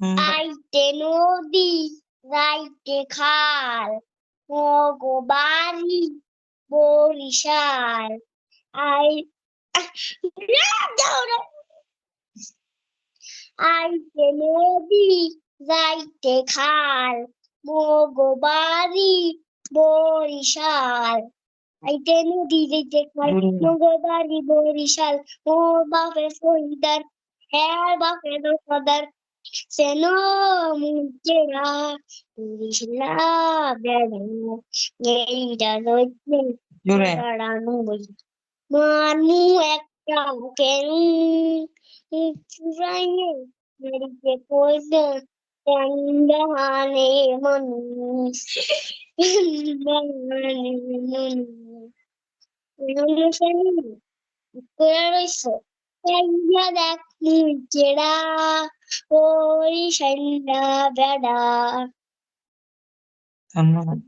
আইতে নদী যাইতে খাল মগো বাড়ি বরিশাল আই আইতে নদী যাইতে খাল মগো বাড়ি বরিশাল আইতে নদী যাইতে খাল মগো বাড়ি বরিশাল মোর বাপের সহিদার হ্যাঁ বাপের সদার সেনো মুজেরা বরিশালা বেড়ানো এইটা লইতে বেড়ানো বই মানু একটা কেন চুরাইয়ে মেরিকে কইছে চন্দ্রহানে মানুষ চন্দ্রহানে মানুষ করে রইছে চাইয়া দেখ নিজেরা ওই সন্ধ্যা বেড়া। ধন্যবাদ।